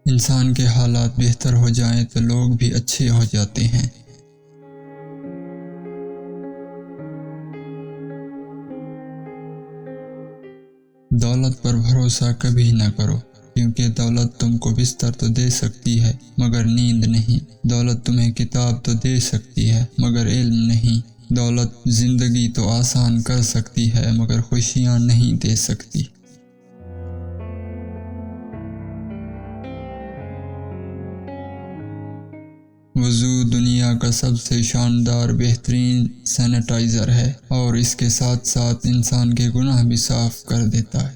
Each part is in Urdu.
انسان کے حالات بہتر ہو جائیں تو لوگ بھی اچھے ہو جاتے ہیں۔ دولت پر بھروسہ کبھی نہ کرو، کیونکہ دولت تم کو بستر تو دے سکتی ہے مگر نیند نہیں۔ دولت تمہیں کتاب تو دے سکتی ہے مگر علم نہیں۔ دولت زندگی تو آسان کر سکتی ہے مگر خوشیاں نہیں دے سکتی۔ وضو دنیا کا سب سے شاندار بہترین سینیٹائزر ہے اور اس کے ساتھ ساتھ انسان کے گناہ بھی صاف کر دیتا ہے۔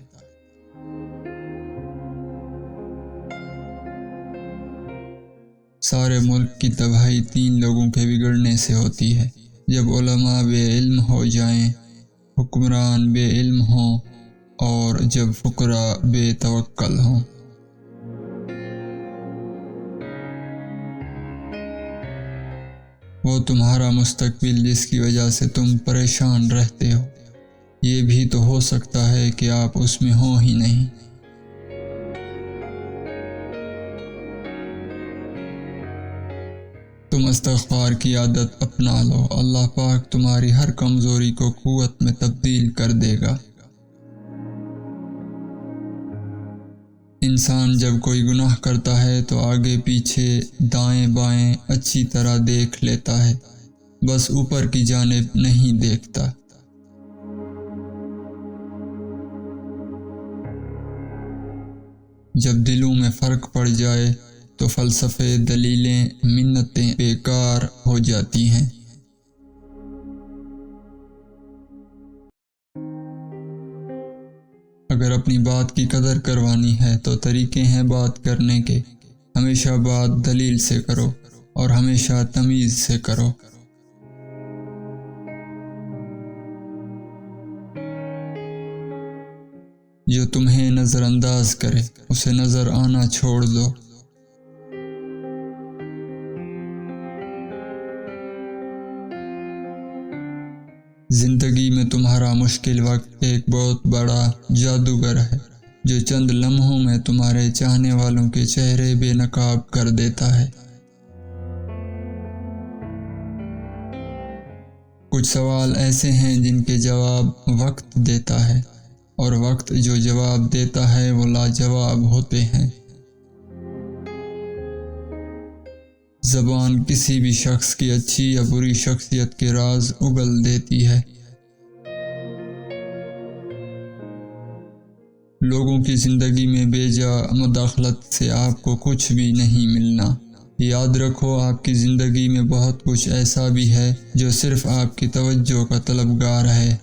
سارے ملک کی تباہی 3 لوگوں کے بگڑنے سے ہوتی ہے، جب علماء بے علم ہو جائیں، حکمران بے علم ہوں اور جب فقراء بے توکل ہوں۔ وہ تمہارا مستقبل جس کی وجہ سے تم پریشان رہتے ہو، یہ بھی تو ہو سکتا ہے کہ آپ اس میں ہو ہی نہیں۔ تم استغفار کی عادت اپنا لو، اللہ پاک تمہاری ہر کمزوری کو قوت میں تبدیل کر دے گا۔ انسان جب کوئی گناہ کرتا ہے تو آگے پیچھے دائیں بائیں اچھی طرح دیکھ لیتا ہے، بس اوپر کی جانب نہیں دیکھتا۔ جب دلوں میں فرق پڑ جائے تو فلسفے، دلیلیں، منتیں بیکار ہو جاتی ہیں۔ اگر اپنی بات کی قدر کروانی ہے تو طریقے ہیں بات کرنے کے۔ ہمیشہ بات دلیل سے کرو اور ہمیشہ تمیز سے کرو۔ جو تمہیں نظر انداز کرے اسے نظر آنا چھوڑ دو۔ زندگی میں تمہارا مشکل وقت ایک بہت بڑا جادوگر ہے جو چند لمحوں میں تمہارے چاہنے والوں کے چہرے بے نقاب کر دیتا ہے۔ کچھ سوال ایسے ہیں جن کے جواب وقت دیتا ہے اور وقت جو جواب دیتا ہے وہ لاجواب ہوتے ہیں۔ زبان کسی بھی شخص کی اچھی یا بری شخصیت کے راز اگل دیتی ہے۔ لوگوں کی زندگی میں بے جا مداخلت سے آپ کو کچھ بھی نہیں ملنا۔ یاد رکھو آپ کی زندگی میں بہت کچھ ایسا بھی ہے جو صرف آپ کی توجہ کا طلبگار ہے۔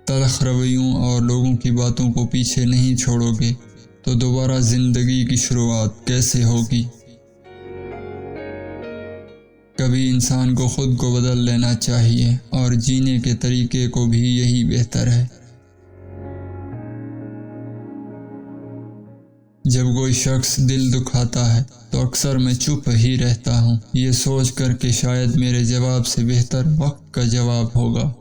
تلخ رویوں اور لوگوں کی باتوں کو پیچھے نہیں چھوڑو گے تو دوبارہ زندگی کی شروعات کیسے ہوگی؟ کبھی انسان کو خود کو بدل لینا چاہیے اور جینے کے طریقے کو بھی یہی بہتر ہے۔ جب کوئی شخص دل دکھاتا ہے تو اکثر میں چپ ہی رہتا ہوں، یہ سوچ کر کہ شاید میرے جواب سے بہتر وقت کا جواب ہوگا۔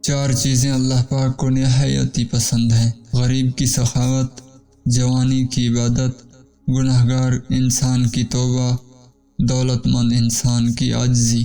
چار چیزیں اللہ پاک کو نہایت ہی پسند ہیں: غریب کی سخاوت، جوانی کی عبادت، گنہگار انسان کی توبہ، دولت مند انسان کی عاجزی۔